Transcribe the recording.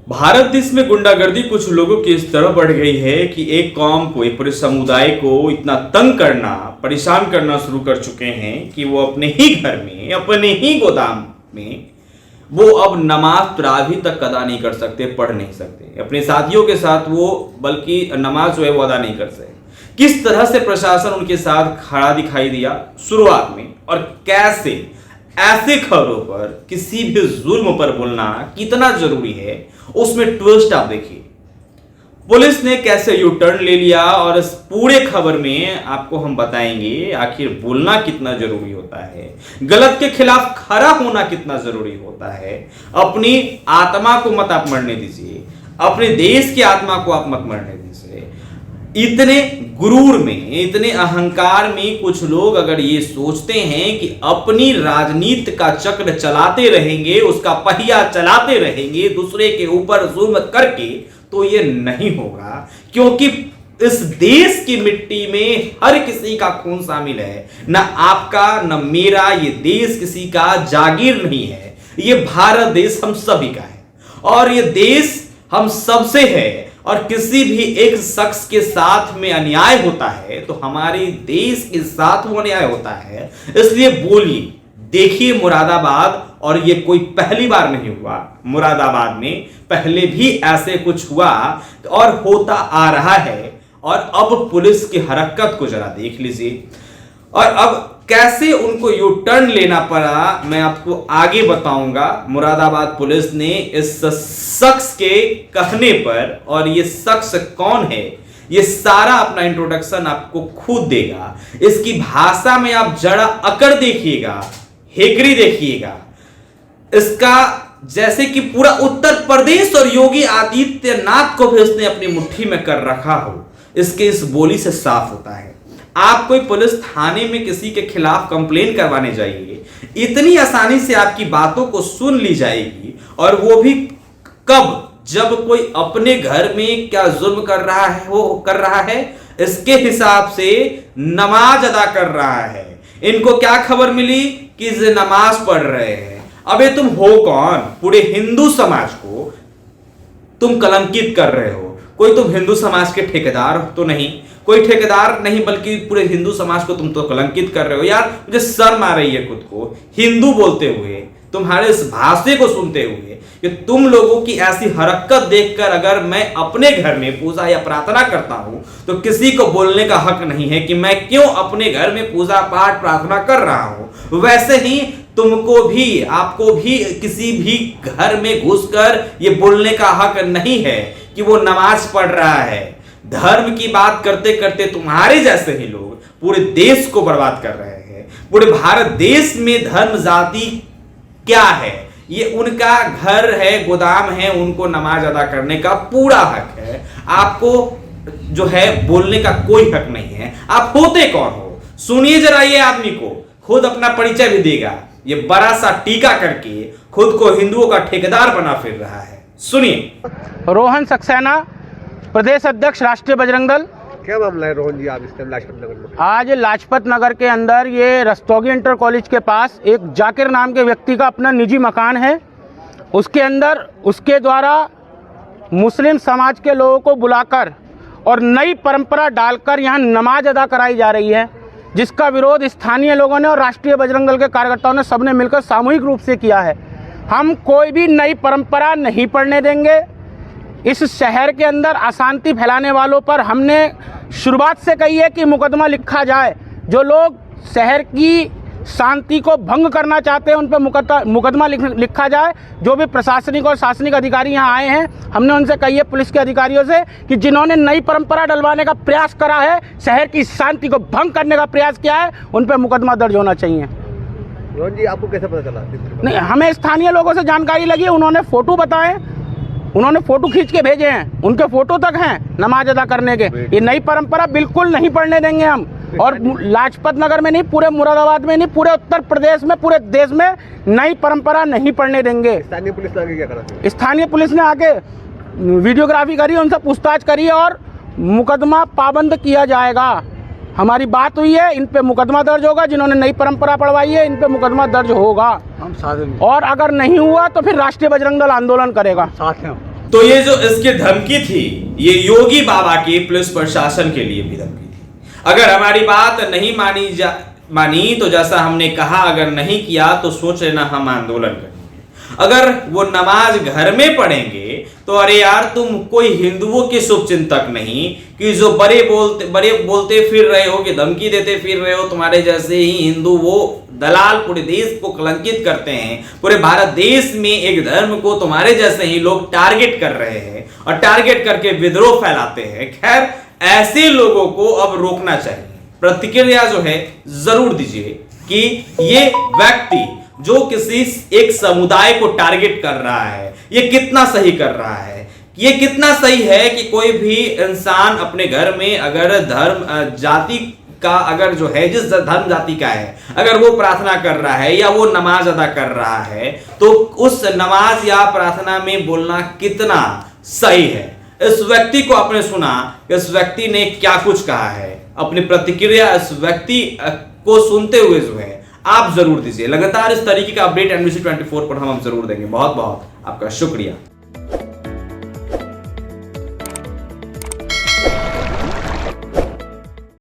भारत देश में गुंडागर्दी कुछ लोगों की इस तरह बढ़ गई है कि एक कौम को, एक पूरे समुदाय को इतना तंग करना, परेशान करना शुरू कर चुके हैं कि वो अपने ही घर में, अपने ही गोदाम में वो अब नमाज तरावी तक अदा नहीं कर सकते, पढ़ नहीं सकते अपने साथियों के साथ, वो बल्कि नमाज जो है वो अदा नहीं कर सकते। किस तरह से प्रशासन उनके साथ खड़ा दिखाई दिया शुरुआत में, और कैसे ऐसे खबरों पर किसी भी जुल्म पर बोलना कितना जरूरी है, उसमें ट्विस्ट आप देखिए। पुलिस ने कैसे यू टर्न ले लिया, और इस पूरे खबर में आपको हम बताएंगे आखिर बोलना कितना जरूरी होता है, गलत के खिलाफ खड़ा होना कितना जरूरी होता है। अपनी आत्मा को मत आप मरने दीजिए, अपने देश की आत्मा को आप मत मरने दीजिए। इतने गुरूर में, इतने अहंकार में कुछ लोग अगर ये सोचते हैं कि अपनी राजनीति का चक्र चलाते रहेंगे, उसका पहिया चलाते रहेंगे दूसरे के ऊपर जुल्म करके, तो ये नहीं होगा। क्योंकि इस देश की मिट्टी में हर किसी का खून शामिल है, ना आपका ना मेरा। ये देश किसी का जागीर नहीं है, ये भारत देश हम सभी का है, और ये देश हम सबसे है। और किसी भी एक शख्स के साथ में अन्याय होता है तो हमारे देश के साथ वो अन्याय होता है। इसलिए बोलिए, देखिए मुरादाबाद, और ये कोई पहली बार नहीं हुआ, मुरादाबाद में पहले भी ऐसे कुछ हुआ और होता आ रहा है। और अब पुलिस की हरकत को जरा देख लीजिए, और अब कैसे उनको यू टर्न लेना पड़ा मैं आपको आगे बताऊंगा। मुरादाबाद पुलिस ने इस शख्स के कहने पर, और ये शख्स कौन है ये सारा अपना इंट्रोडक्शन आपको खुद देगा। इसकी भाषा में आप जरा अकड़ देखिएगा, हेकड़ी देखिएगा, इसका जैसे कि पूरा उत्तर प्रदेश और योगी आदित्यनाथ को भी उसने अपनी मुट्ठी में कर रखा हो, इसके इस बोली से साफ होता है। आप कोई पुलिस थाने में किसी के खिलाफ कंप्लेन करवाने जाइए, इतनी आसानी से आपकी बातों को सुन ली जाएगी, और वो भी कब, जब कोई अपने घर में क्या जुल्म कर रहा है, वो कर रहा है इसके हिसाब से नमाज अदा कर रहा है। इनको क्या खबर मिली कि ये नमाज पढ़ रहे हैं। अबे तुम हो कौन? पूरे हिंदू समाज को तुम कलंकित कर रहे हो। कोई तुम हिंदू समाज के ठेकेदार तो नहीं, कोई ठेकेदार नहीं, बल्कि पूरे हिंदू समाज को तुम तो कलंकित कर रहे हो। यार मुझे शर्म आ रही है खुद को हिंदू बोलते हुए, तुम्हारे इस भाषे को सुनते हुए, कि तुम लोगों की ऐसी हरकत देखकर अगर मैं अपने घर में पूजा या प्रार्थना करता हूं तो किसी को बोलने का हक नहीं है कि मैं क्यों अपने घर में पूजा पाठ प्रार्थना कर रहा हूं। वैसे ही तुमको भी, आपको भी किसी भी घर में घुसकर ये बोलने का हक नहीं है कि वो नमाज पढ़ रहा है। धर्म की बात करते करते तुम्हारे जैसे ही लोग पूरे देश को बर्बाद कर रहे हैं। पूरे भारत देश में धर्म जाति क्या है, ये उनका घर है, गोदाम है, उनको नमाज अदा करने का पूरा हक है। आपको जो है बोलने का कोई हक नहीं है। आप होते कौन हो? सुनिए जरा, ये आदमी को खुद अपना परिचय भी देगा। ये बड़ा सा टीका करके खुद को हिंदुओं का ठेकेदार बना फिर रहा है। सुनिए। रोहन सक्सेना, प्रदेश अध्यक्ष राष्ट्रीय बजरंग दल। क्या मामला है रोहन जी, आप इस टाइम लाजपत नगर में? आज लाजपत नगर के अंदर ये रस्तोगी इंटर कॉलेज के पास एक जाकिर नाम के व्यक्ति का अपना निजी मकान है। उसके अंदर उसके द्वारा मुस्लिम समाज के लोगों को बुलाकर और नई परंपरा डालकर यहाँ नमाज अदा कराई जा रही है, जिसका विरोध स्थानीय लोगों ने और राष्ट्रीय बजरंग दल के कार्यकर्ताओं ने सबने मिलकर सामूहिक रूप से किया है। हम कोई भी नई परंपरा नहीं पढ़ने देंगे। इस शहर के अंदर अशांति फैलाने वालों पर हमने शुरुआत से कही है कि मुकदमा लिखा जाए। जो लोग शहर की शांति को भंग करना चाहते हैं उन पर मुकदमा लिखा जाए। जो भी प्रशासनिक और शासनिक अधिकारी यहाँ आए हैं, हमने उनसे कही है, पुलिस के अधिकारियों से, कि जिन्होंने नई परंपरा डलवाने का प्रयास करा है, शहर की शांति को भंग करने का प्रयास किया है, उन पर मुकदमा दर्ज होना चाहिए। रोहन जी, आपको कैसे पता चला? नहीं, हमें स्थानीय लोगों से जानकारी लगी, उन्होंने फोटो बताए, उन्होंने फोटो खींच के भेजे हैं, उनके फोटो तक हैं नमाज अदा करने के। ये नई परंपरा बिल्कुल नहीं पढ़ने देंगे हम। और लाजपत नगर में नहीं, पूरे मुरादाबाद में नहीं, पूरे उत्तर प्रदेश में, पूरे देश में नई परंपरा नहीं पढ़ने देंगे। स्थानीय पुलिस ने आगे क्या करा? स्थानीय पुलिस ने आके वीडियोग्राफी करी, उनसे पूछताछ करी और मुकदमा पाबंद किया जाएगा। हमारी बात हुई है, इन पे मुकदमा दर्ज होगा। जिन्होंने नई परंपरा पढ़वाई है, इन पे मुकदमा दर्ज होगा। हम साथ हैं, और अगर नहीं हुआ तो फिर राष्ट्रीय बजरंग दल आंदोलन करेगा। साथ हैं। तो ये जो इसकी धमकी थी, ये योगी बाबा की पुलिस प्रशासन के लिए भी धमकी थी। अगर हमारी बात नहीं मानी तो जैसा हमने कहा, अगर नहीं किया तो सोच लेना हम आंदोलन करेंगे। अगर वो नमाज घर में पढ़ेंगे तो अरे यार, तुम कोई हिंदुओं के शुभचिंतक नहीं कि जो बड़े बोलते फिर रहे हो, कि धमकी देते फिर रहे हो। तुम्हारे जैसे ही हिंदू वो दलाल पूरे देश को कलंकित करते हैं। पूरे भारत देश में एक धर्म को तुम्हारे जैसे ही लोग टारगेट कर रहे हैं और टारगेट करके विद्रोह फैलाते हैं। खैर, ऐसे लोगों को अब रोकना चाहिए। प्रतिक्रिया जो है जरूर दीजिए कि ये व्यक्ति जो किसी एक समुदाय को टारगेट कर रहा है, ये कितना सही कर रहा है। ये कितना सही है कि कोई भी इंसान अपने घर में अगर धर्म जाति का, अगर जो है जिस धर्म जाति का है, अगर वो प्रार्थना कर रहा है या वो नमाज अदा कर रहा है, तो उस नमाज या प्रार्थना में बोलना कितना सही है। इस व्यक्ति को आपने सुना, इस व्यक्ति ने क्या कुछ कहा है। अपनी प्रतिक्रिया इस व्यक्ति को सुनते हुए जो है आप जरूर दीजिए। लगातार इस तरीके का अपडेट NBC 24 पर हम जरूर देंगे। बहुत बहुत आपका शुक्रिया।